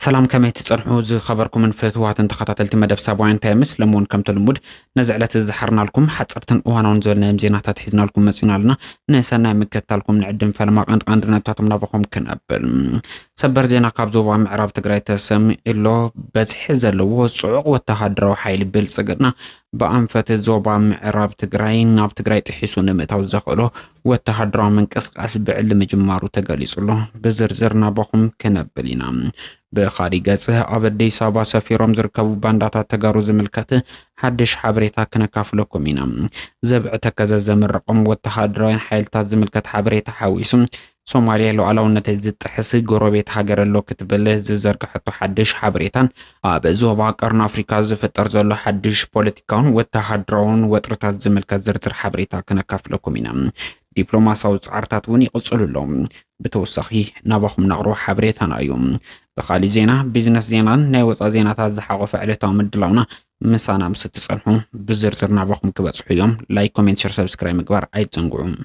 سلام كما يتصرحوا زي خبركم من فتوات تخطاتلتي مدب سابوين تامس لمون كم تلمود نزعلت الزحرنا لكم حتصرتن وانا ونزولنا مزينات حزنا لكم مسينا لنا نسانا مكتالكم نعدم فلما عندنا بتاعتم نبخم كنقبل سبر زينا كابزوفا معراب تقراي تسمي إلو بزح زلو صعوق وتهدرو حيل بلسقنا بأنفت الزوبا معراب تقراي ناب تقراي تحسو نمتاو زخلو وتهدرو من قسقاس بعلم جمارو تقاليسولو بزرزرنا بخم كنقبلنا بخاري قصه أبدي سابا سفيرهم زركبو بانداتا تقارو زملكات حدش حبريتا كنكافلكم إنا زبع تكزا زمن رقم وتهدرو حيلتا زملكات حبريتا حاويسم سوماليا لو على ونتزت تحس جروبيت هاجر اللو كتبله زرك حتى حدش حبريتان بزوبا قرن أفريقيا زفتر زلو حدش بوليتيكان وتهدرون وترتات زملكات زرزر حبريتا كنكافلكم إنا دبلوماساو صارتات وني قصلو لهم بتوسخي نبخم نقرو حبريتان أيوم بخالي زينا بيزنس زينا ناوصا زينا تازحاقو فعليتا مدلونا مسانا مستتصالحو بزرزر نبخم كبتصحيهم لايك كومنت شير سبسكرايب مقبار أي تنقعون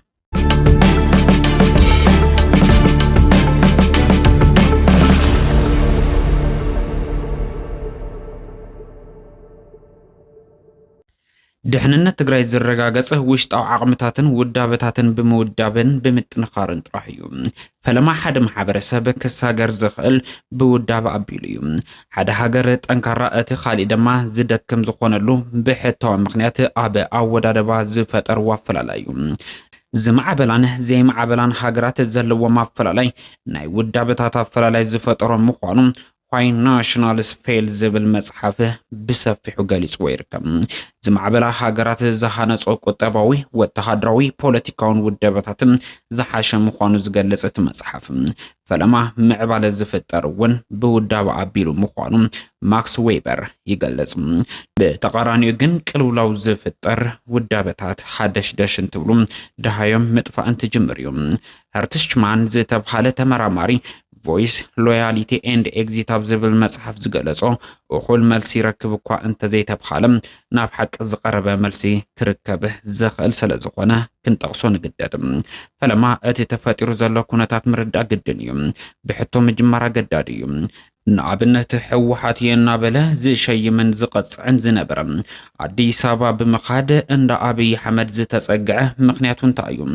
دحننا تقراي زرقاقصه وشطاو عقمتاتن ودابتاتن بمودابن بمتنخارن طراحيو فلما حد محبرسب كساغر زخل بوداب ابيليو حد هاجر طنكرا اتي خالي دما زدكم زخونلو بحتو مخنيات اب اودادبا زفتر وافلالايو زمعبلان زي معبلان هاجرات زلو مافلالاي ناي ودابتات افلالاي زفتر مخوانو واي ناشنال سفيل زبل مصحفه بسفحو قاليص ويركم زمعبلا هاجرات زخانصو قطباوي وتهدراوي بوليتيكاون ودبتاتم زحاش مخوانو زغلصت مصحف فلما معبال زفتر ون بوداب ابيلو مخوانو ماكس ويبر يغلص بتقرانيو جن قلولاو زفتر ودابتات حدش دشن تبلو دهايم مطفا انت جمريو هرتشمان زتبحاله تمراماري voice loyalty and exit abzibel مصحف زغلصو وخول ملسي ركبكوا انت زي تبخالم ناب حق زقربه ملسي كركبه زخل سلازخونه كنطقسو نقددم فلما اتي تفاتيرو زلو كونتات مردا قدنيو بحتو مجمرا قداديو نابنت حوحات ينابله زي شي من زقص عن زنبرم عدي سابا بمخاد عند ابي حمد زتصقعه مخنياتون تايو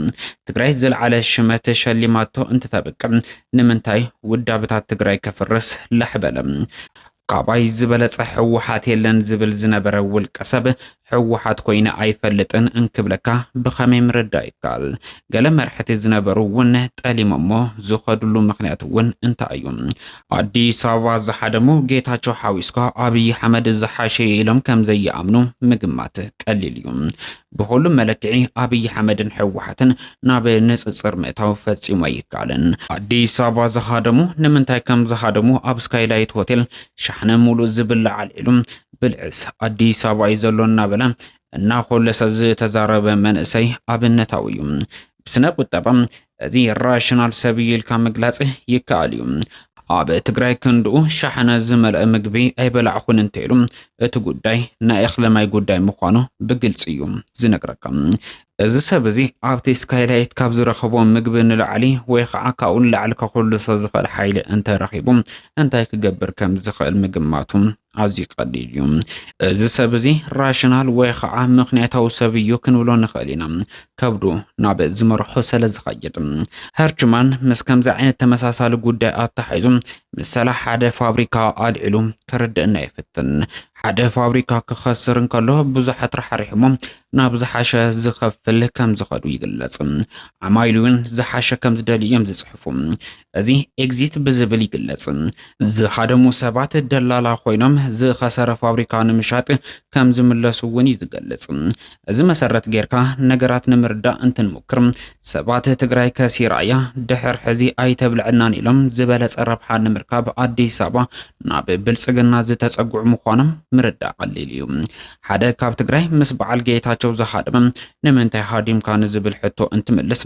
تግራይ زلعله شمته شليماتو انت تبقم نمنتاي ودابታት تግራይ كفرس لحبلم قاباي زبلص حوحات يلن زبل زنبره ولقسب حوحات كوينه ايفلطن انكبلكا بخمي مردايكال قال مرحت زنبرو ون طليممو زخدلو مخنيات ون انت ايوم ادي سابا زحدمو جيتاچو حاويسكا ابي حمد زحاشي لهم كم زي امنو مغمات قليليوم بهولو ملكعي ابي حمدن حوحاتن ناب نصصر متاو فصيمو يقالن ادي سابا زحدمو نمنتاي كم زحدمو اب سكايلايت هوتيل شحنه مولو زبل عليلم بالعس ادي سابا يزلونا بلا እና ሆለሰዝ ተዛረበ መንእሰይ አብነታዊዩም ስነ ቁጠባም እዚ ራሽናል ሰብይል ከመግለጽ ይካልዩ አበ ትግራይ ክንዱ ሻሐነ ዝመልአ ምግቢ አይበላዕኹን እንተይሉም እቲ ጉዳይ ናእኽለማይ ጉዳይ ምዃኑ በግልጽዩ ዝነግረከም እዚ ሰብ እዚ ኣብቲ ስካይላይት ካብ ዝረኸቦ ምግቢ ንላዕሊ ወይ ከዓ ካውን ላዕሊ ከኹሉ ዝኽእል ሓይሊ እንተ ረኺቡ እንታይ ክገብር ከም ዝኽእል ምግማቱም አዚ ቀዲልዩ እዚ ሰብ እዚ ራሽናል ወይ ከዓ ምኽንያታዊ ሰብዩ ክንብሎ ንኽእሊና ከብዱ ናብ ዝመርሖ ስለዝኸይድ ሃርችማን መስከም ዝዓይነት ተመሳሳሊ ጉዳይ ኣታሒዙ ምሳሌ ሓደ ፋብሪካ ኣልዒሉ ከረድእና ይፍትን ሓደ ፋብሪካ ክኸስር እንከሎ ብዙሓት ረሓሪሖም ናብ ዝሓሸ ዝኸፍል ከም ዝኸዱ ይግለጽ ዓማይሉን ዝሓሸ ከም ዝደልዮም ዝጽሕፉ እዚ ኤግዚት ብዝብል ይግለጽ ዝሓደሙ ሰባት ደላላ ኮይኖም ዝኸሰረ ፋብሪካ ንምሻጥ ከም ዝምለሱውን ይዝገልጽ እዚ መሰረት ጌርካ ነገራት ንምርዳእ እንትንሞክር ሰባት ትግራይ ከሲራያ ድሕር ሕዚ ኣይተብልዕናን ኢሎም ዝበለጸ ረብሓ ንምርካብ ኣዲስ አበባ ናብ ብልጽግና ዝተጸጉዑ ምዃኖም ምርዳእ ቀሊል እዩ ሓደ ካብ ትግራይ ምስ በዓል ጌታቸው ዝሓደመ ንምንታይ ሃዲምካ ንዝብል ሕቶ እንትምልስ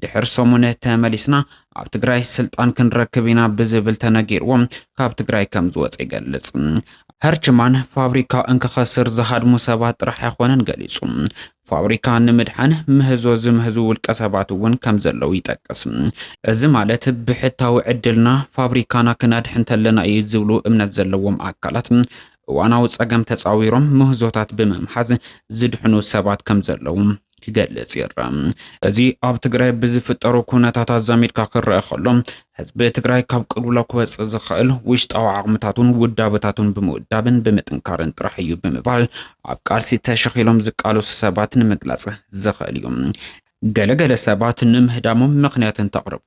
ድሕር ሰሙነ ተመሊስና ኣብ ትግራይ ስልጣን ክንረክብ ኢና ብዝብል ተነጊርዎም ካብ ትግራይ ከም ዝወፀ ይገልጽ هرچمان ፋብሪካ እንከኸስር ዝሃድሙ ሰባት ጥራሕ ኣይኮነን ገሊጹ ፋብሪካ ንምድሓን ምህዞ ዝምህዙ ውልቀ ሰባት እውን ከም ዘለው ይጠቅስ እዚ ማለት ብሕታዊ ዕድልና ፋብሪካና ክናድሕን ተለና እዩ ዝብሉ እምነት ዘለዎም አካላት እዋናዊ ጸገም ተጻዊሮም ምህዞታት ብምምሓዝ ዝድሕኑ ሰባት ከም ዘለው ክገልጽ ይረአ እዚ ኣብ ትግራይ ብዝፍጠሩ ኩነታት አዛሚድካ ክረአ ከሎ ህዝቢ ትግራይ ካብ ቅልውላ ክወጽእ ዝኽእል ውሽጣዊ ዓቕምታቱን ውዳበታቱን ብምውዳብን ብምጥንካርን ጥራሕ እዩ ብምባል ኣብ ቃልሲ ተሸኺሎም ዝቃለሱ ሰባት ንምግላጽ ዝኽእል እዩ ገለገለ ሰባት ንምህዳሞም ምኽንያትን ተቕርቡ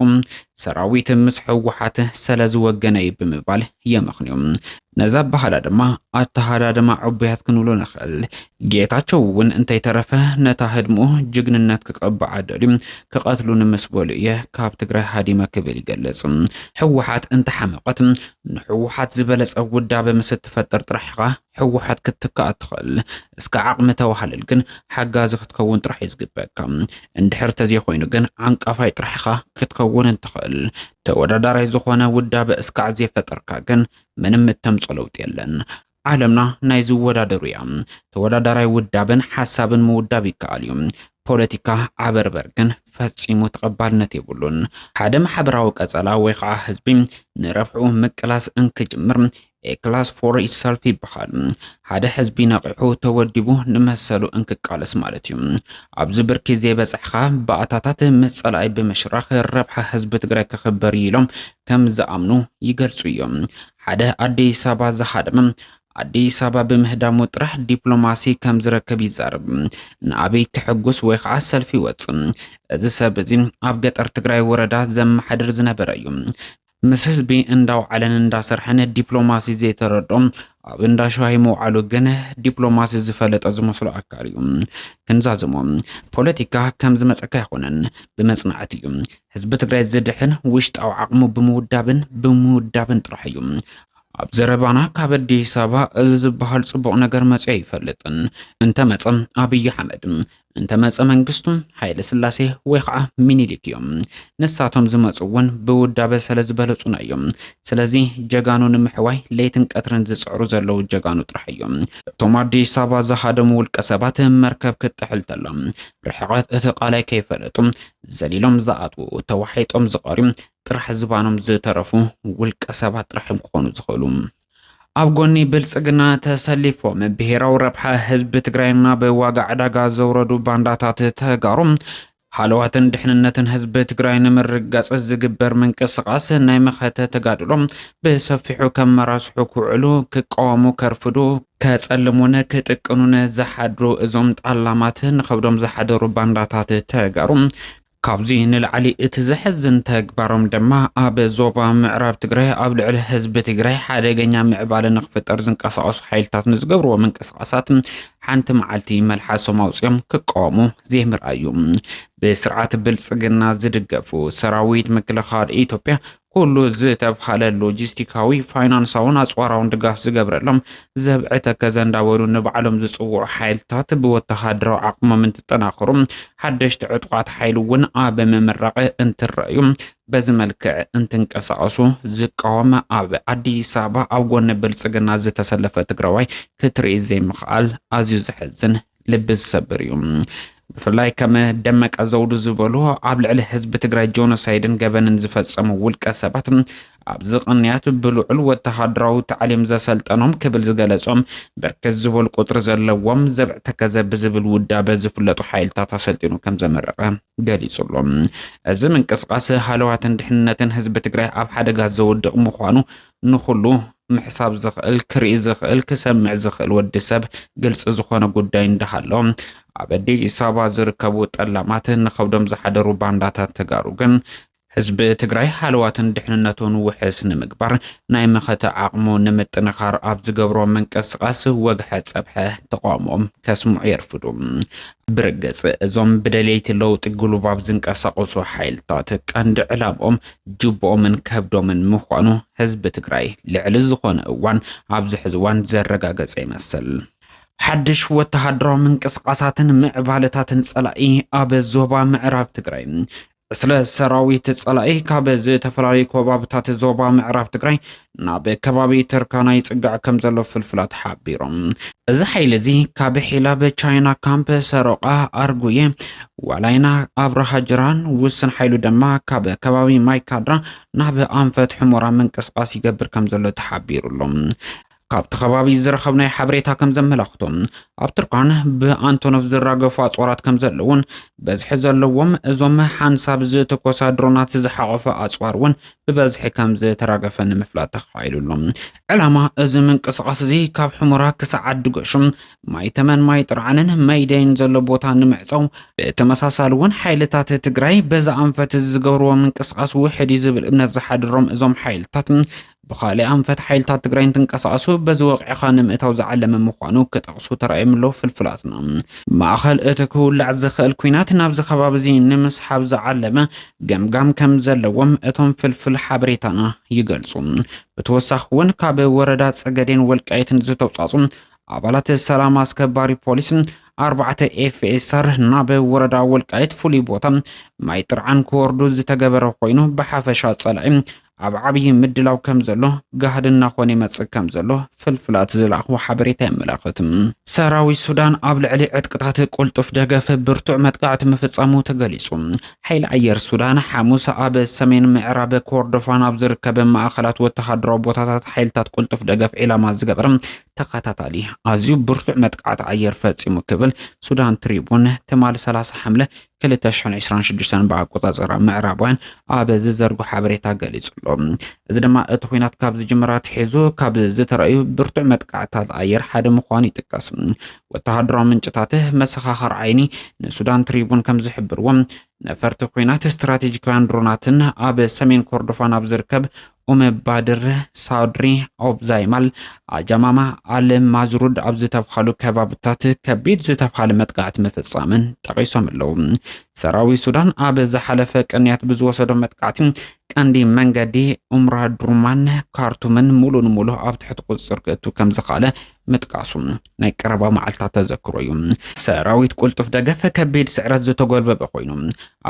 ሰራዊት ምስ ሕወሓት ስለዝወገነ ብምባል የመኽንዮም ነዛ ባህላ ድማ አተሃዳድማ ዕቡያት ክንብሎ ንኽእል ጌታቸው እውን እንታይ ተረፈ ነታ ህድሙ ጅግንነት ክቀብዓ ደልዩ ክቐትሉ ንምስበሉ እየ ካብ ትግራይ ሃዲመ ክብል ይገልጽ ሕወሓት እንተሓመቐት ንሕወሓት ዝበለጸ ውዳበ ምስ ትፈጠር ጥራሕኻ ሕወሓት ክትከኣ ትኽእል እስከ ዓቕሚ ተዋህልል ግን ሓጋዚ ክትከውን ጥራሕ ይዝግበካ እንድሕር ተዘይኮይኑ ግን ዓንቃፋይ ጥራሕኻ ክትከውን እንትኽእል ተወዳዳራይ ዝኾነ ውዳበ እስካዕ ዘይፈጠርካ ግን ምንም ተምጽኦ ለውጥ የለን ዓለምና ናይ ዝወዳደሩ እያ ተወዳዳራይ ውዳብን ሓሳብን ምውዳብ ይከኣል እዩ ፖለቲካ ዓበርበር ግን ፈጺሙ ተቐባልነት የብሉን ሓደ ማሕበራዊ ቀጸላ ወይ ከዓ ህዝቢ ንረብሑ ምቅላስ እንክጅምር ክላስ ፎር ኢትሰልፍ ይበሃል ሓደ ህዝቢ ነቂሑ ተወዲቡ ንመሰሉ እንክቃለስ ማለት እዩ ኣብዚ ብርኪ ዘይበጽሕኻ ባእታታት መጸላኢ ብምሽራኽ ረብሓ ህዝቢ ትግራይ ክኽበር ኢሎም ከም ዝኣምኑ ይገልጹ እዮም ሓደ አዲስ አበባ ዝሓደመ አዲስ አበባ በምህዳሙ ጥራሕ ዲፕሎማሲ ከም ዝረከብ ይዛረብ ንአብይ ክሕጉስ ወይ ከዓ ሰልፊ ይወጽእ እዚ ሰብ እዚ ኣብ ገጠር ትግራይ ወረዳ ዘመሓድር ዝነበረ እዩ ምስ ህዝቢ እንዳው ዓለን እንዳሰርሐነ ዲፕሎማሲ ዘይተረዶም ኣብ እንዳሻሂ መውዓሉ ግን ዲፕሎማሲ ዝፈለጠ ዝመስሉ አካል እዩ ክንዛዝሞ ፖለቲካ ከም ዝመጸካ ይኾነን ብመጽናዕት እዩ ህዝቢ ትግራይ ዝድሕን ውሽጣዊ ዓቕሙ ብምውዳብን ጥራሕ እዩ ኣብ ዘረባና ካብ አዲስ አበባ እዚ ዝበሃል ጽቡቕ ነገር መጽያ ይፈልጥን እንተ መጸም አብይ አሕመድ እንተ መጸ መንግስቱ ኃይለ ስላሴ ወይ ከዓ ሚኒሊክ እዮም ንሳቶም ዝመጽውን ብውዳበ ስለዝበለጹና እዮም ስለዚ ጀጋኑ ንምሕዋይ ለይትን ቀትርን ዝጽዕሩ ዘለው ጀጋኑ ጥራሕ እዮም እቶም አዲስ አበባ ዝሓደሙ ውልቀ ሰባት መርከብ ክትሕል ተሎም ርሕቀት እቲ ቃላይ ከይፈለጡ ዘሊሎም ዝኣትዉ ተዋሒጦም ዝቐርዩ ጥራሕ ዝባኖም ዝተረፉ ውልቀ ሰባት ጥራሕ ክኾኑ ዝኽእሉ ኣብ ጎኒ ብልጽግና ተሰሊፎም ብሄራዊ ረብሓ ህዝቢ ትግራይና በዋጋ ዕዳጋ ዘውረዱ ባንዳታት ተጋሩ ሓለዋትን ድሕንነትን ህዝቢ ትግራይ ንምርጋጽ ዝግበር ምንቅስቓስ ናይ መኸተ ተጋድሎም ብሰፊሑ ከም መራስሑ ክውዕሉ ክቃወሙ ከርፍዱ ከጸልሙን ክጥቅኑን ዝሓድሩ እዞም ጣላማት ንኸብዶም ዝሓደሩ ባንዳታት ተጋሩ ካብዚ ንልዓሊ እቲ ዝሕዝን ተግባሮም ድማ ኣብ ዞባ ምዕራብ ትግራይ ኣብ ልዕሊ ህዝቢ ትግራይ ሓደገኛ ምዕባለ ንኽፍጠር ዝንቀሳቐሱ ሓይልታት ንዝገብርዎ ምንቅስቓሳት ሓንቲ መዓልቲ መልሓሶም ኣውፅኦም ክቃወሙ ዘይምርኣዩ ብስርዓት ብልጽግና ዝድገፉ ሰራዊት ምክልኻል ኢትዮጵያ ኩሉ ዝተብሃለ ሎጂስቲካዊ ፋይናንሳውን ኣጽዋራውን ድጋፍ ዝገብረሎም ዘብዕተ ከዘንዳወሉ ንባዕሎም ዝጽውዑ ሓይልታት ብወተሃደራዊ ዓቕሞም እንትጠናኽሩ ሓደሽቲ ዕጡቓት ሓይል እውን ኣብ ምምራቕ እንትረኣዩ በዚ መልክዕ እንትንቀሳቐሱ ዝቃወም ኣብ አዲስ አበባ ኣብ ጎኒ ብልጽግና ዝተሰለፈ ትግራዋይ ክትርኢ ዘይምኽኣል ኣዝዩ ዝሕዝን ልቢ ዝሰብር እዩ ብፍላይ ከም ደመቀ ዘውዱ ዝበሉ ኣብ ልዕሊ ህዝቢ ትግራይ ጆኖሳይድን ገበንን ዝፈጸሙ ውልቀ ሰባት ኣብ ዝቕንያት ብልዑል ወተሃደራዊ ተዓሊም ዘሰልጠኖም ክብል ዝገለጾም ብርክት ዝበሉ ቁጥሪ ዘለዎም ዘብዕተ ከዘብ ዝብል ውዳበ ዝፍለጡ ሓይልታት ኣሰልጢኑ ከም ዘመረቐ ገሊጹሎም እዚ ምንቅስቓስ ሃለዋትን ድሕንነትን ህዝቢ ትግራይ ኣብ ሓደጋ ዘውድቕ ምዃኑ ንኹሉ ምሕሳብ ዝኽእል ክርኢ ዝኽእል ክሰምዕ ዝኽእል ወዲ ሰብ ግልጽ ዝኾነ ጉዳይ እንዳሃሎ ኣብ አዲስ አበባ ዝርከቡ ጠላማት ንኸብዶም ዝሓደሩ ባንዳታት ተጋሩ ግን ህዝቢ ትግራይ ሃለዋትን ድሕንነቱን ውሕስ ንምግባር ናይ መኸተ ዓቕሙ ንምጥንኻር ኣብ ዝገብሮ ምንቅስቓስ ወግሐ ጸብሐ ተቃውሞኦም ከስምዑ የርፍዱ ብርግጽ እዞም ብደለይቲ ለውጢ ግሉባብ ዝንቀሳቐሱ ሓይልታት ቀንዲ ዕላምኦም ጅቦኦምን ከብዶምን ምዃኑ ህዝቢ ትግራይ ልዕሊ ዝኾነ እዋን ኣብዚ ሕዚ እዋን ዘረጋገጸ ይመስል ሓድሽ ወተሃደራዊ ምንቅስቓሳትን ምዕባለታትን ጸላኢ ኣብ ዞባ ምዕራብ ትግራይ ስለ ሰራዊት ጸላኢ ካብ ዝተፈላልዩ ከባቢታት ዞባ ምዕራብ ትግራይ ናብ ከባቢ ተርካናይ ጽጋዕ ከም ዘሎ ፍልፍላት ሓቢሮም እዚ ሓይሊ እዚ ካብ ሒላ በቻይና ካምፕ ሰረቃ አርጉየ ዋላይና አብረሃ ጅራን ውስን ሓይሉ ድማ ካብ ከባቢ ማይካድራ ናብ አንፈት ሕሞራ መንቀስቃስ ይገብር ከም ዘሎ ተሓቢሩሎም ካብቲ ከባቢ ዝረኸብናይ ሓበሬታ ከም ዘመላኽቶም ኣብ ትርካን ብአንቶኖቭ ዝራገፉ ኣጽዋራት ከም ዘለውን በዝሒ ዘለዎም እዞም ሓንሳብ ዝተኮሳ ድሮናት ዝሓቐፈ ኣጽዋር እውን ብበዝሒ ከም ዝተራገፈ ንምፍላጥ ተኻኢሉሎም ዕላማ እዚ ምንቅስቓስ እዚ ካብ ሕሙራ ክሳብ ዓዲ ጎሹም ማይ ተመን ማይ ጥርዓንን ማይደይን ዘሎ ቦታ ንምዕፀው ብተመሳሳሊ እውን ሓይልታት ትግራይ በዛ ኣንፈት ዝገብርዎ ምንቅስቓስ ውሕድ ዝብል እምነት ዝሓድሮም እዞም ሓይልታት بخالي أنفت حيلتات تجرين تنقصقصو بزوق عخان مئتو زعلم مخوانو كتقصو ترأيم له في الفلاتنا ما أخل اتكو لعزخ الكوينات نابز خبابزين نمس حابز علمه جم كم زلوم اتهم في الحبريتانا يقلصون بتوسخون كاب وردات سجدين والكايتن زتوصاصون عبالات السلام اسكباري بوليسن 4 FSR ناب وردا والكايت فولي بوتم ما يطرعن كوردو زتجبرو خوينو بحافشات صلعين عبعبي مدلاو كم زلو قهدنا خواني متصق كم زلو فلفلات زلاخو حبريتا ملاختم سراوي السودان قبل علي عتقطات قلطف دغف برتوع متقعت مفصامو تغليصو حيل عير السودان حموس اب السمين معراب كوردفان ابزركب ماخلات وتحضروا بوتاتات حيلتات قلطف دغف علامه زغبرم تقاتاتالي ازيو برتوع متقعت عير فصيمو كبل سودان تريبون تمال 30 حمله 2026 بعقوطاصر معرابان اب زرغو حبريتا غليصلو እዚ ድማ እቲ ኩናት ካብ ዝጅምራት ሒዙ ካብ ዝተረኣዩ ብርቱዕ መጥቃዕታት ኣየር ሓደ ምዃኑ ይጥቀስ ወተሃደራዊ ምንጭታት መሰኻኸር ዓይኒ ንሱዳን ትሪቡን ከም ዝሕብርዎም ነፈርቲ ኩናት ስትራቴጂካውያን ድሮናትን ኣብ ሰሜን ኮርዶፋን ኣብ ዝርከብ ባድር ሳውድሪ ኦብዛይማል አጃማማ አለ ማዝሩድ ኣብ ዝተፈኻሉ ከባቢታት ከቢድ ዝተፈኻለ መጥቃዕቲ መፈጻምን ጠቂሶም ኣለው ሰራዊት ሱዳን ኣብ ዝሓለፈ ቀንያት ብዝወሰዶ መጥቃዕቲ ቀንዲ መንገዲ ኡምራ ድሩማን ካርቱምን ሙሉን ሙሉ ኣብ ትሕቲ ቁፅር ክእቱ ከም ዝኻለ መጥቃሱ ናይ ቀረባ መዓልታት ተዘክሮ እዩ ሰራዊት ቁልጥፍ ደገፈ ከቢድ ስዕረት ዝተጎልበበ ኮይኑ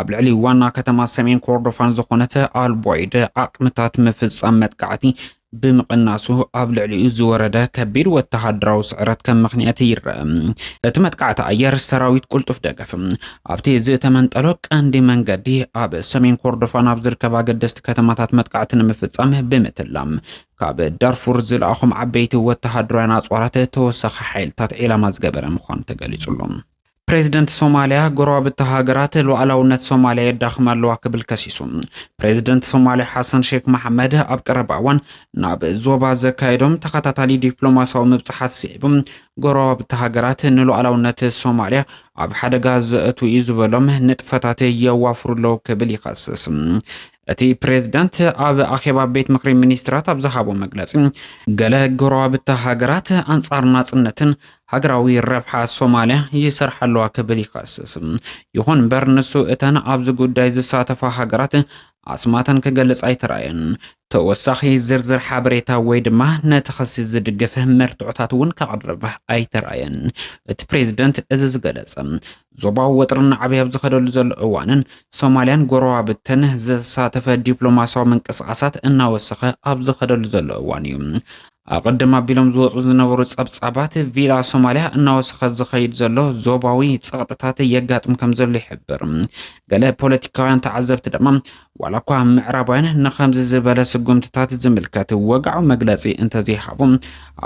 ኣብ ልዕሊ ዋና ከተማ ሰሜን ኮርዶፋን ዝኾነተ አልቦይድ አቅምታት መፍጻም መጥቃዕቲ بمقناسو قبل علي زورده كبير وتحضروا سعرات كم مخنيات يرى اتمتقعت اير السراويت قلطف دغفم ابتي زي تمنطلق اندي منغدي اب سمين كوردفان اب زركبا قدست كتماتات متقعتن مفصام بمتلام كاب دارفور زلاخم عبيت وتحضروا ناصورات توسخ حيلتات علامه زغبر مخون تغليصلهم بريزيدنت سوماليا غروب التهاجرات لوعلاونت سوماليا يدخم الواكب الكسيسون بريزيدنت سوماليا حسن شيخ محمد أبقرباوان ناب زوبا زكايدوم تخطاتالي دبلوماساو مبصحات سيبم غروب التهاجرات لوعلاونت سوماليا أب حدقا زأتو يزبلوم نتفتات يوافر لو كبل يخصص اتي بريزيدنت اب اخيبا بيت مخري مينسترات اب زخابو مغلص غله غروب التهاجرات انصار ناصنتن هاجراوي ربحه سوماليا يسرحلوا كبل يخصص يهون برنسو اتن ابز غداي زساتفا هاجرات اسماتن كغلص ايتراين توسخي زرزر حبريتا ويدما نتخصص زدغفه مرتعታት ውን ከቅርበ አይተራየን እቲ ፕሬዝዳንት እዝዝ ገለጸ ዞባው ወጥርን ዓብያብ ዝኸደሉ ዘሎ እዋንን ሶማሊያን ጎረባብተን ዘሳተፈ ዲፕሎማሲያዊ መንቀሳቀሳት እናወሰኸ ኣብ ዝኸደሉ ዘሎ እዋን እዩ أقدم بيلم زوج زنبور صبصبات فيلا سوماليا እናወሰኸ ዝኸይድ ዘሎ ዞባዊ ጸጥታታት የጋጥም ከም ዘሎ ይሕብር ገለ ፖለቲካውያን ተዓዘብቲ ድማ ዋላኳ ምዕራባውያን ንኸምዚ ዝበለ ስጉምትታት ዝምልከት ወግዓው መግለጺ እንተዚሃቡ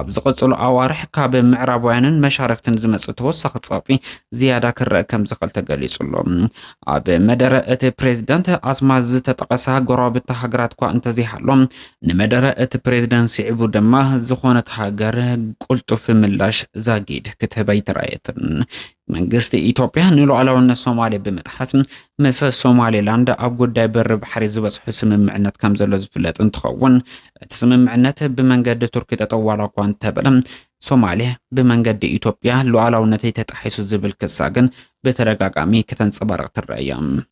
ኣብ ዝቕጽሉ ኣዋርሕ ካብ ምዕራባውያንን መሻርክትን ዝመጽእ ተወሳኺ ጸጥቲ ዝያዳ ክረአ ከም ዝኽእል ተገሊጹሎ ኣብ መደረ እቲ ፕሬዝዳንት ኣስማዝ ዝተጠቐሰ ጎረቤት ሃገራት ኳ እንተዚሃሎ ንመደረ እቲ ፕሬዝዳንት ሲዕቡ ድማ زخونت هاجر قلت في ملاش زاجيد كتبي ترايتن منجست إثيوبيا نلو على ون الصومالي بمتحسن مثل الصومالي لاند أبغد دايبر بحريز بس حسم معنات كم زلز فلات انتخون تسمى معنات بمنجد تركي تطوال قوان تبلم صومالي بمنجد إثيوبيا لو على ون تتحيس الزبل كساجن بترجع عمي كتن صبرت الرأيام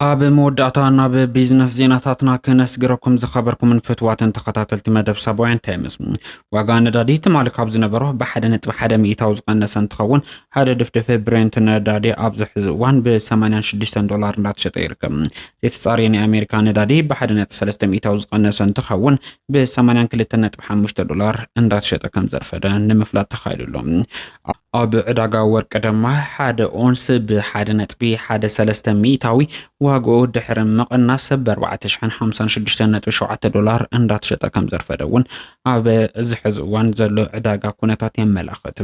ኣብ መወዳእታና ብቢዝነስ ዜናታትና ክነስግረኩም ዝኸበርኩም ፍትዋትን ተኸታተልቲ መደብ ሰብዋይን ታይምስ ዋጋ ነዳዲ ትማሊ ካብ ዝነበሮ ብ1.1 ሚእታው ዝቐነሰ እንትኸውን ሓደ ድፍድፍ ብሬንት ነዳዲ ኣብ ዝሕዚ እዋን ብ$86 እንዳተሸጠ ይርከብ። ዘይተጻረየ ናይ ኣሜሪካ ነዳዲ ብ1.3 ሚእታው ዝቐነሰ እንትኸውን ብ$82.5 እንዳተሸጠ ከም ዘርፈደ ንምፍላጥ ተኻይሉሎ። ኣብ ዕዳጋ ወርቂ ድማ ሓደ ኦንስ ብ1.13 ሚእታዊ ዋጋኡ ድሕሪ ምቕናስ $4,056.7 እንዳተሸጠ ከም ዘርፈደ እውን ኣብ ዝሕዚ እዋን ዘሎ ዕዳጋ ኩነታት የመላኽት።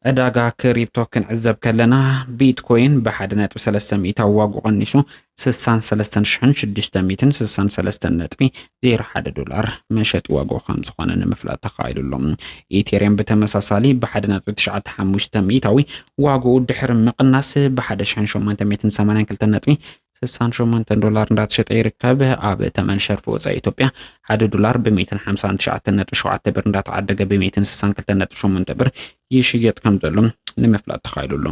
ዕዳጋ ክሪፕቶ ክንዕዘብ ከለና ቢትኮይን ብ1.3 ሚእታዊ ዋጋኡ ቀኒሱ $63,663.01 መሸጢ ዋጋኡ ከም ዝኾነ ንምፍላጥ ተኻይሉሎ። ኢቴሪየም ብተመሳሳሊ ብ1.95 ሚእታዊ ዋጋኡ ድሕሪ ምቕናስ $1,882.68 እንዳተሸጠ ይርከብ። ኣብ ተመን ሸርፊ ወፃኢ ኢትዮጵያ $1 ብ$159.7 ብር እንዳተዓደገ ብ$162.8 ብር ይሽየጥ ከም ዘሎ ንምፍላጥ ተኻይሉሎ።